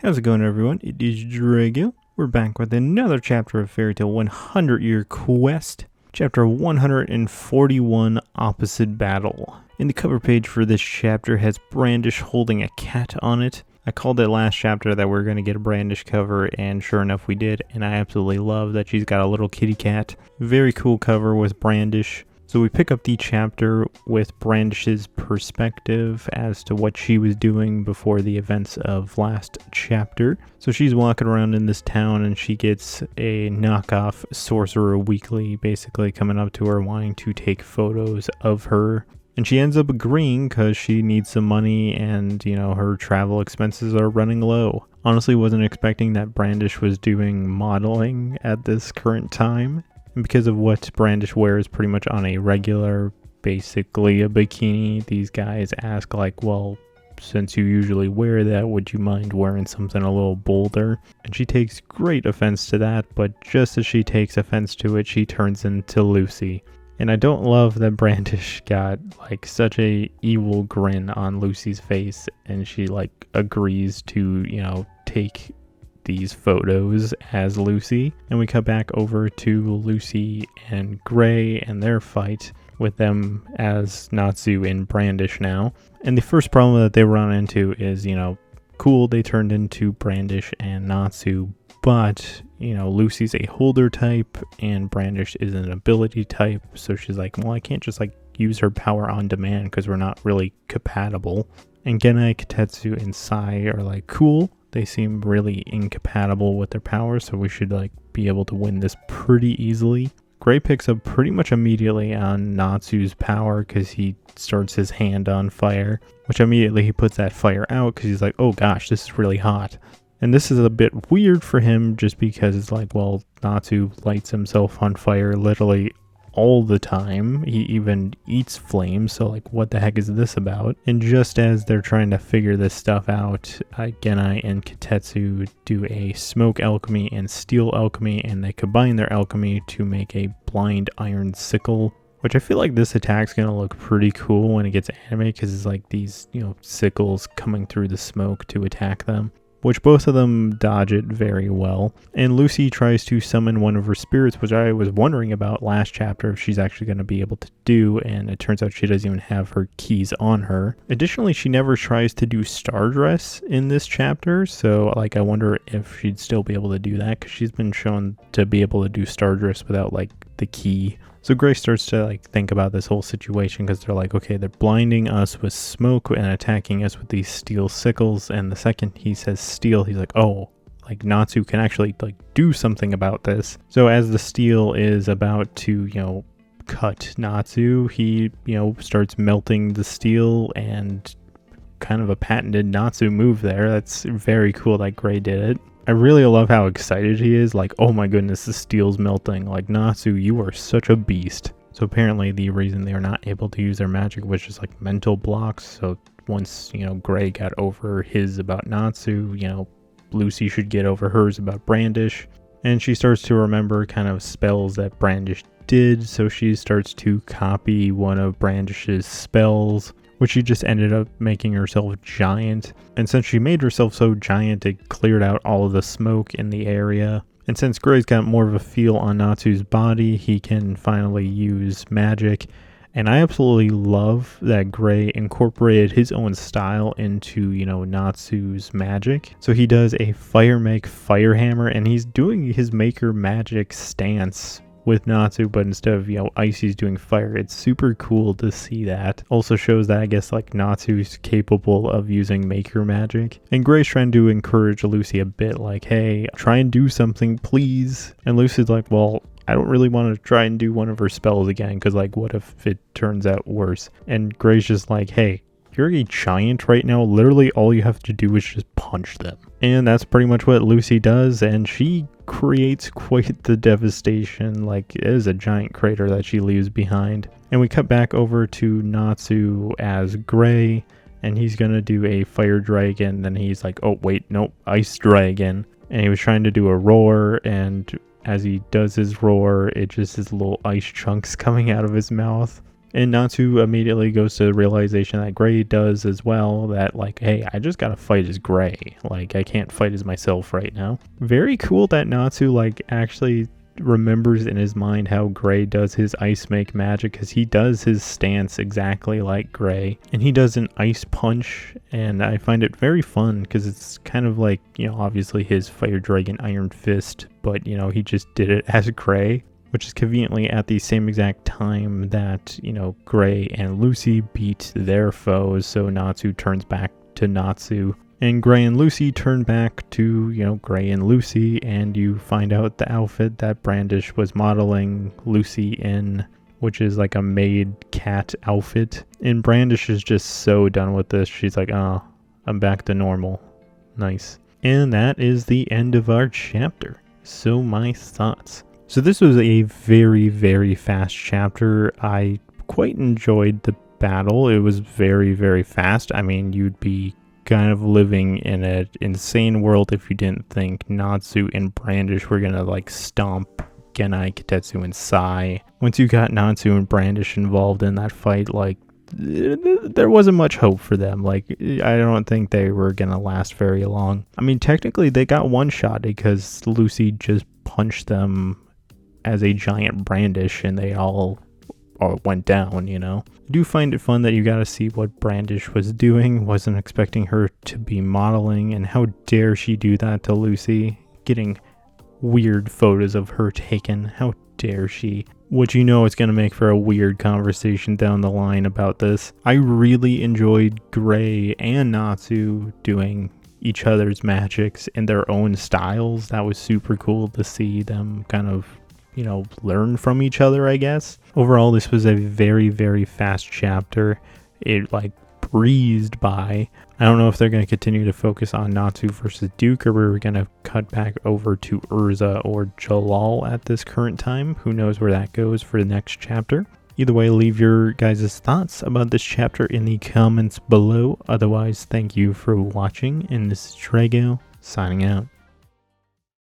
How's it going, everyone? It is Drago. We're back with another chapter of Fairy Tail 100 Year Quest, chapter 141, Opposite Battle. And the cover page for this chapter has Brandish holding a cat on it. I called it last chapter that we are going to get a Brandish cover, and sure enough we did, and I absolutely love that she's got a little kitty cat. Very cool cover with Brandish. So we pick up the chapter with Brandish's perspective as to what she was doing before the events of last chapter. So she's walking around in this town and she gets a knockoff Sorcerer Weekly basically coming up to her wanting to take photos of her. And she ends up agreeing because she needs some money and, her travel expenses are running low. Honestly, wasn't expecting that Brandish was doing modeling at this current time. And because of what Brandish wears pretty much on a regular, basically a bikini, these guys ask well, since you usually wear that, would you mind wearing something a little bolder? And she takes great offense to that, but just as she takes offense to it, she turns into Lucy. And I don't love that Brandish got such a evil grin on Lucy's face, and she agrees to, take these photos as Lucy. And we cut back over to Lucy and Gray and their fight with them as Natsu and Brandish now. And the first problem that they run into is, cool, they turned into Brandish and Natsu, but, Lucy's a holder type and Brandish is an ability type. So she's like, well, I can't just use her power on demand because we're not really compatible. And Genai, Kotetsu, and Sai are cool. They seem really incompatible with their powers, so we should be able to win this pretty easily. Gray picks up pretty much immediately on Natsu's power because he starts his hand on fire, which immediately he puts that fire out because he's like, oh gosh, this is really hot. And this is a bit weird for him just because it's Natsu lights himself on fire literally all the time. He even eats flames, so what the heck is this about? And just as they're trying to figure this stuff out, Genai and Kotetsu do a smoke alchemy and steel alchemy, and they combine their alchemy to make a blind iron sickle, which I feel like this attack's gonna look pretty cool when it gets animated because it's these, sickles coming through the smoke to attack them, which both of them dodge it very well. And Lucy tries to summon one of her spirits, which I was wondering about last chapter if she's actually going to be able to do, and it turns out she doesn't even have her keys on her. Additionally, she never tries to do Stardress in this chapter, so I wonder if she'd still be able to do that, because she's been shown to be able to do Stardress without the key. So Gray starts to think about this whole situation because they're okay, they're blinding us with smoke and attacking us with these steel sickles. And the second he says steel, he's oh, Natsu can actually do something about this. So as the steel is about to, cut Natsu, he, starts melting the steel, and kind of a patented Natsu move there. That's very cool that Gray did it. I really love how excited he is, oh my goodness, the steel's melting. Natsu, you are such a beast. So apparently the reason they are not able to use their magic was just mental blocks. So once, Gray got over his about Natsu, Lucy should get over hers about Brandish. And she starts to remember kind of spells that Brandish did. So she starts to copy one of Brandish's spells, which she just ended up making herself giant. And since she made herself so giant, it cleared out all of the smoke in the area. And since Gray's got more of a feel on Natsu's body, he can finally use magic. And I absolutely love that Gray incorporated his own style into, Natsu's magic. So he does a Fire Make Fire Hammer, and he's doing his Maker Magic stance with Natsu, but instead of, Icy's doing fire. It's super cool to see that. Also shows that I guess Natsu's capable of using Maker Magic. And Gray's trying to encourage Lucy a bit, hey, try and do something, please. And Lucy's well, I don't really want to try and do one of her spells again, because what if it turns out worse? And Gray's just hey, you're a giant right now. Literally all you have to do is just punch them. And that's pretty much what Lucy does, and she creates quite the devastation. It is a giant crater that she leaves behind. And we cut back over to Natsu as Gray, and he's gonna do a fire dragon. Then he's oh wait, nope, ice dragon. And he was trying to do a roar, and as he does his roar, it just is little ice chunks coming out of his mouth. And Natsu immediately goes to the realization that Gray does as well, that like, hey, I just gotta fight as Gray. Like, I can't fight as myself right now. Very cool that Natsu like actually remembers in his mind how Gray does his ice make magic, because he does his stance exactly like Gray, and he does an ice punch, and I find it very fun because it's kind of like, you know, obviously his Fire Dragon Iron Fist, but you know, he just did it as Gray, which is conveniently at the same exact time that, you know, Gray and Lucy beat their foes, so Natsu turns back to Natsu. And Gray and Lucy turn back to, you know, Gray and Lucy, and you find out the outfit that Brandish was modeling Lucy in, which is like a maid cat outfit. And Brandish is just so done with this. She's like, oh, I'm back to normal. Nice. And that is the end of our chapter. So my thoughts. So this was a very, very fast chapter. I quite enjoyed the battle. It was very, very fast. I mean, you'd be kind of living in an insane world if you didn't think Natsu and Brandish were gonna like stomp Genai, Kitetsu, and Sai. Once you got Natsu and Brandish involved in that fight, like, there wasn't much hope for them. Like, I don't think they were gonna last very long. I mean, technically they got one shot because Lucy just punched them as a giant Brandish and they all went down, you know. I do find it fun that you got to see what Brandish was doing. Wasn't expecting her to be modeling, and how dare she do that to Lucy, getting weird photos of her taken. How dare she? Which, you know, it's going to make for a weird conversation down the line about this. I really enjoyed Gray and Natsu doing each other's magics in their own styles. That was super cool to see them kind of, you know, learn from each other, I guess. Overall, this was a very, very fast chapter. It like breezed by. I don't know if they're going to continue to focus on Natsu versus Duke, or we're going to cut back over to Urza or Jalal at this current time. Who knows where that goes for the next chapter. Either way, leave your guys' thoughts about this chapter in the comments below. Otherwise, thank you for watching, and this is Drago signing out.